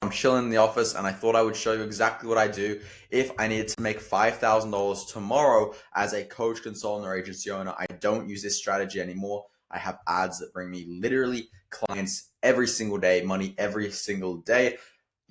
I'm chilling in the office and I thought I would show you exactly what I do if I needed to make $5,000 tomorrow as a coach, consultant, or agency owner. I don't use this strategy anymore. I have ads that bring me literally clients every single day, money every single day,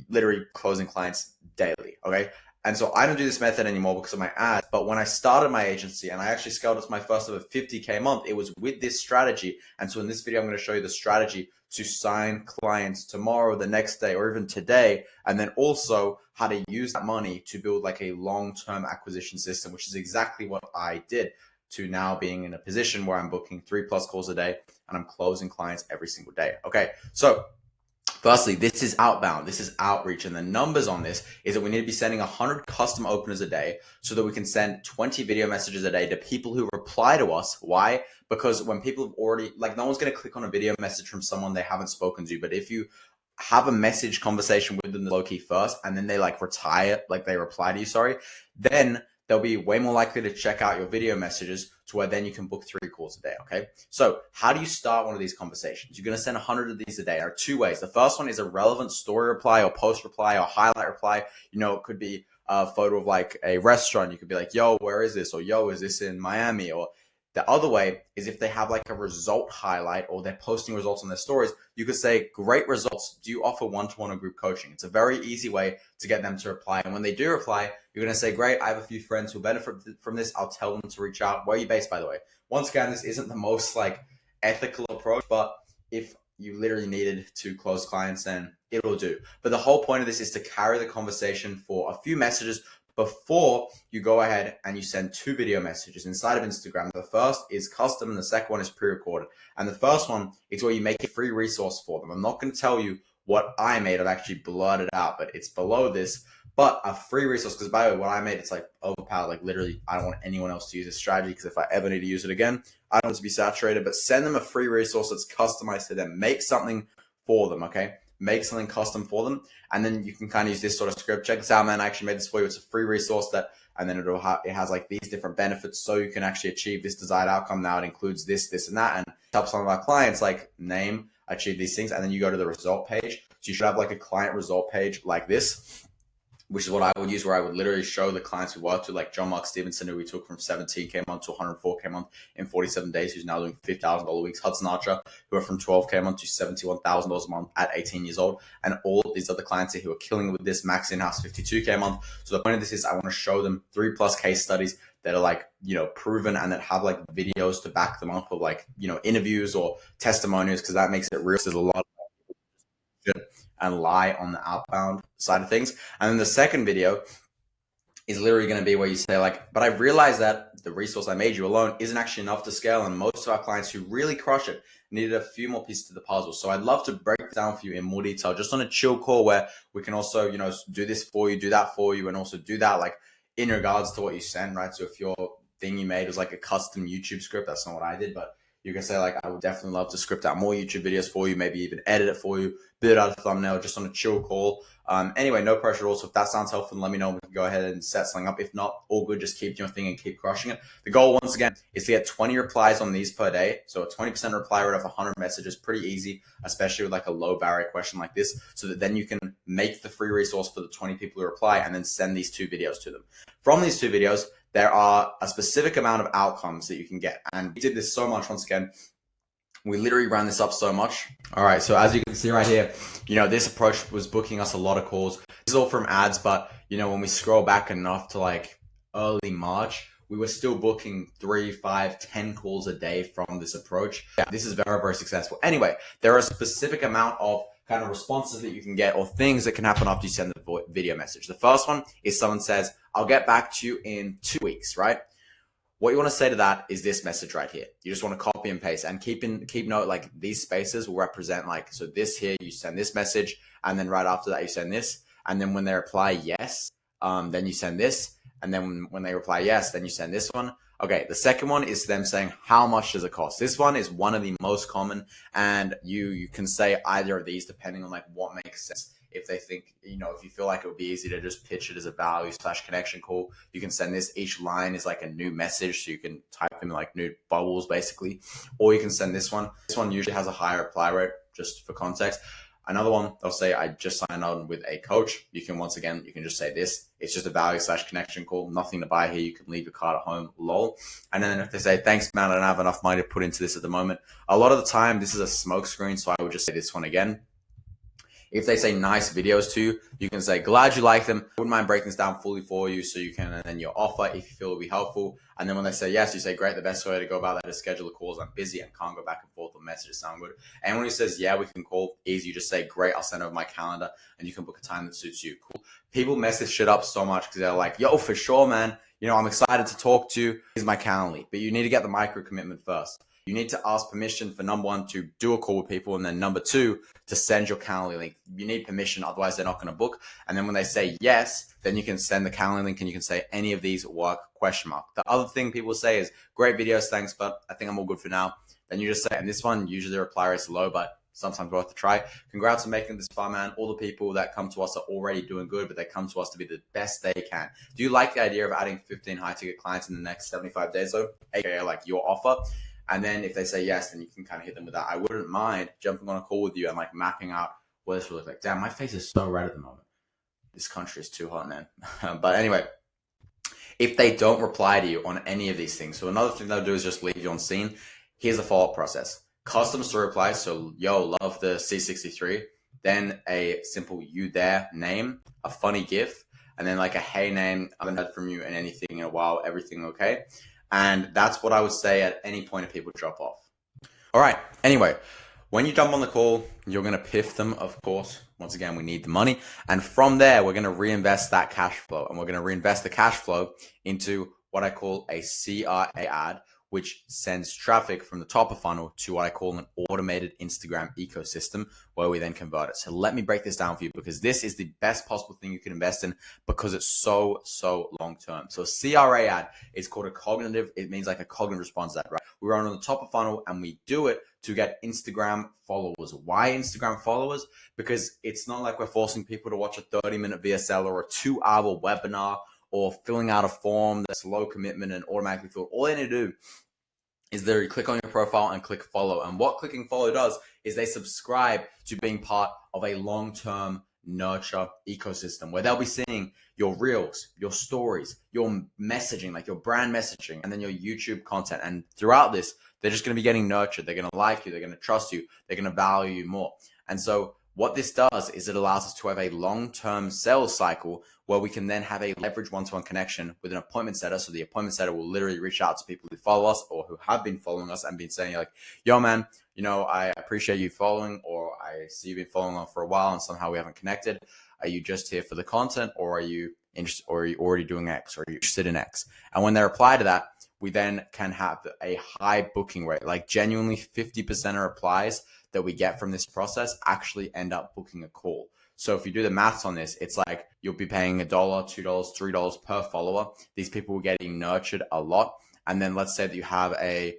literally closing clients daily, okay? And so I don't do this method anymore because of my ads. But when I started my agency and I actually scaled it to my first ever 50K month, it was with this strategy. And so in this video, I'm going to show you the strategy to sign clients tomorrow, the next day, or even today. And then also how to use that money to build like a long-term acquisition system, which is exactly what I did, to now being in a position where I'm booking 3+ calls a day and I'm closing clients every single day. Okay, so firstly, this is outbound. This is outreach. And the numbers on this is that we need to be sending 100 custom openers a day so that we can send 20 video messages a day to people who reply to us. Why? Because when people have already, like, no one's going to click on a video message from someone they haven't spoken to. But if you have a message conversation with them low key first, and then they like they reply to you, then they'll be way more likely to check out your video messages to where then you can book 3 calls a day, okay? So how do you start one of these conversations? You're gonna send 100 of these a day. There are 2 ways. The first one is a relevant story reply or post reply or highlight reply. You know, it could be a photo of like a restaurant. You could be like, yo, where is this? Or yo, is this in Miami? Or the other way is if they have like a result highlight or they're posting results on their stories, you could say, great results. Do you offer one-to-one or group coaching? It's a very easy way to get them to reply. And when they do reply, you're going to say, great, I have a few friends who benefit from this. I'll tell them to reach out. Where are you based, by the way? Once again, this isn't the most like ethical approach, but if you literally needed to close clients, then it'll do. But the whole point of this is to carry the conversation for a few messages before you go ahead and you send 2 video messages inside of Instagram. The first is custom and the second one is pre-recorded. And the first one is where you make a free resource for them. I'm not going to tell you what I made. I've actually blurred it out, but it's below this. But a free resource, because by the way, what I made, it's like overpowered. Like literally, I don't want anyone else to use this strategy because if I ever need to use it again, I don't want it to be saturated. But send them a free resource that's customized to them. Make something for them, okay? Make something custom for them, and then you can kind of use this sort of script. Check this out, man. I actually made this for you. It's a free resource and then it has like these different benefits so you can actually achieve this desired outcome. Now it includes this, this, and that, and help some of our clients like name, achieve these things, and then you go to the result page. So you should have like a client result page like this, which is what I would use, where I would literally show the clients we worked with, like John Mark Stevenson, who we took from 17K a month to 104K a month in 47 days, who's now doing $50,000 weeks. Hudson Archer, who are from 12K a month to $71,000 a month at 18 years old. And all of these other clients who are killing it with this, max in-house 52K a month. So the point of this is I want to show them 3+ case studies that are like, you know, proven and that have like videos to back them up, or like, you know, interviews or testimonials, because that makes it real. There's a lot of and lie on the outbound side of things. And then the second video is literally going to be where you say like, but I realized that the resource I made you alone isn't actually enough to scale. And most of our clients who really crush it needed a few more pieces to the puzzle. So I'd love to break it down for you in more detail, just on a chill call where we can also, you know, do this for you, do that for you, and also do that like in regards to what you send, right? So if your thing you made was like a custom YouTube script, that's not what I did, but you can say like, I would definitely love to script out more YouTube videos for you, maybe even edit it for you, build out a thumbnail just on a chill call. Anyway, no pressure at all. So if that sounds helpful, let me know. We can go ahead and set something up. If not, all good. Just keep doing your thing and keep crushing it. The goal, once again, is to get 20 replies on these per day. So a 20% reply rate of 100 messages, pretty easy, especially with like a low barrier question like this, so that then you can make the free resource for the 20 people who reply and then send these 2 videos to them. From these 2 videos, there are a specific amount of outcomes that you can get. And we did this so much, once again, we literally ran this up so much. All right, so as you can see right here, you know, this approach was booking us a lot of calls. This is all from ads, but you know, when we scroll back enough to like early March, we were still booking 3, 5, 10 calls a day from this approach. Yeah, this is very, very successful. Anyway, there are a specific amount of kind of responses that you can get or things that can happen after you send the video message. The first one is someone says, I'll get back to you in 2 weeks, right? What you want to say to that is this message right here. You just want to copy and paste and keep note, like these spaces will represent like, so this here, you send this message, and then right after that you send this. And then when they reply yes, then you send this. And then when they reply yes, then you send this one. Okay, the second one is them saying, how much does it cost? This one is one of the most common, and you can say either of these depending on like what makes sense. If they think, you know, if you feel like it would be easy to just pitch it as a value/connection call, you can send this. Each line is like a new message, so you can type in like new bubbles basically, or you can send this one. This one usually has a higher reply rate, just for context. Another one, they'll say, I just signed on with a coach. You can, once again, you can just say this. It's just a value/connection call. Nothing to buy here. You can leave your card at home, lol. And then if they say, thanks, man, I don't have enough money to put into this at the moment. A lot of the time, this is a smoke screen. So I would just say this one again. If they say nice videos to you, you can say, glad you like them. I wouldn't mind breaking this down fully for you so you can, and then your offer if you feel it'll be helpful. And then when they say yes, you say, great, the best way to go about that is schedule the calls. I'm busy and can't go back and forth on messages. Sound good? And when he says, yeah, we can call, easy, you just say, great, I'll send over my calendar and you can book a time that suits you. Cool. People mess this shit up so much because they're like, yo, for sure, man. I'm excited to talk to you. Here's my calendar. But you need to get the micro commitment first. You need to ask permission for number one, to do a call with people. And then number two, to send your calendar link. You need permission. Otherwise, they're not going to book. And then when they say yes, then you can send the calendar link and you can say any of these work, ? The other thing people say is great videos. Thanks, but I think I'm all good for now. Then you just say, and this one, usually the reply rate's low, but sometimes worth a try. Congrats on making this far, man. All the people that come to us are already doing good, but they come to us to be the best they can. Do you like the idea of adding 15 high ticket clients in the next 75 days though? AKA like your offer. And then if they say yes, then you can kind of hit them with that. I wouldn't mind jumping on a call with you and like mapping out what this will look like. Damn, my face is so red at the moment. This country is too hot, man. But anyway, if they don't reply to you on any of these things, so another thing they'll do is just leave you on scene. Here's the follow-up process. Custom story replies. So, yo, love the C63. Then a simple you there name, a funny GIF, and then like a hey name. I haven't heard from you in anything in a while. Everything okay? And that's what I would say at any point if people drop off. All right. Anyway, when you jump on the call, you're going to piff them, of course. Once again, we need the money. And from there, we're going to reinvest that cash flow. And we're going to reinvest the cash flow into what I call a CRA ad, which sends traffic from the top of funnel to what I call an automated Instagram ecosystem, where we then convert it. So let me break this down for you, because this is the best possible thing you can invest in, because it's so long-term. So CRA ad is called it means like a cognitive response ad, right? We run on the top of funnel and we do it to get Instagram followers. Why Instagram followers? Because it's not like we're forcing people to watch a 30-minute VSL or a 2-hour webinar, or filling out a form that's low commitment and automatically filled. All they need to do is literally click on your profile and click follow. And what clicking follow does is they subscribe to being part of a long-term nurture ecosystem, where they'll be seeing your reels, your stories, your messaging, like your brand messaging, and then your YouTube content. And throughout this, they're just going to be getting nurtured. They're going to like you. They're going to trust you. They're going to value you more. And so what this does is it allows us to have a long-term sales cycle, where we can then have a leverage one-to-one connection with an appointment setter. So the appointment setter will literally reach out to people who follow us or who have been following us and been saying like, yo, man, I appreciate you following, or I see you've been following on for a while and somehow we haven't connected. Are you just here for the content, or are you interested, or are you already doing X, or are you interested in X? And when they reply to that, we then can have a high booking rate, like genuinely 50% of replies that we get from this process actually end up booking a call. So if you do the maths on this, it's like you'll be paying $1, $2, $3 per follower. These people are getting nurtured a lot. And then let's say that you have a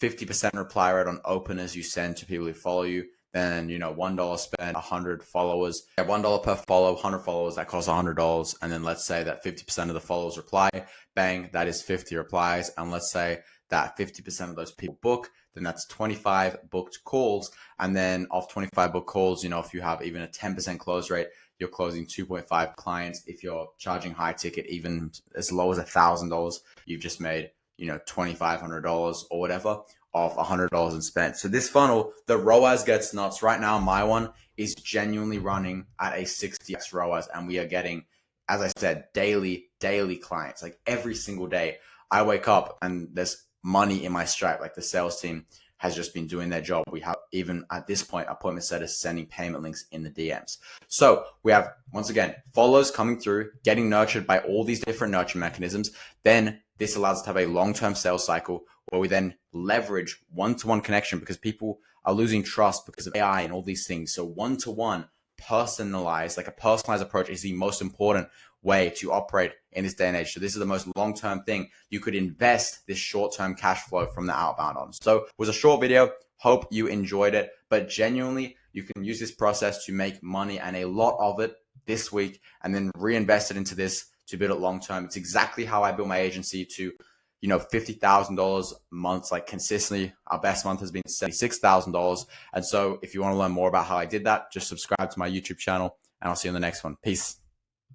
50% reply rate on openers you send to people who follow you. Then, $1 spent, 100 followers. $1 per follow, 100 followers, that costs $100. And then let's say that 50% of the followers reply, bang, that is 50 replies. And let's say that 50% of those people book, then that's 25 booked calls. And then off 25 booked calls, if you have even a 10% close rate, you're closing 2.5 clients. If you're charging high ticket, even as low as $1,000, you've just made, $2,500 or whatever off $100 in spent. So this funnel, the ROAS gets nuts. Right now, my one is genuinely running at a 60x ROAS, and we are getting, as I said, daily clients. Like every single day I wake up and there's money in my Stripe. Like the sales team has just been doing their job. We have, even at this point, appointment setters sending payment links in the DMs. So we have, once again, followers coming through, getting nurtured by all these different nurture mechanisms. Then this allows us to have a long-term sales cycle, where we then leverage one-to-one connection, because people are losing trust because of AI and all these things. So one-to-one, personalized, like a personalized approach, is the most important way to operate in this day and age. So this is the most long-term thing you could invest this short-term cash flow from the outbound on. So it was a short video. Hope you enjoyed it, but genuinely you can use this process to make money, and a lot of it this week, and then reinvest it into this to build it long-term. It's exactly how I built my agency to $50,000 months, like consistently. Our best month has been $76,000. And so if you want to learn more about how I did that, just subscribe to my YouTube channel, and I'll see you in the next one. Peace.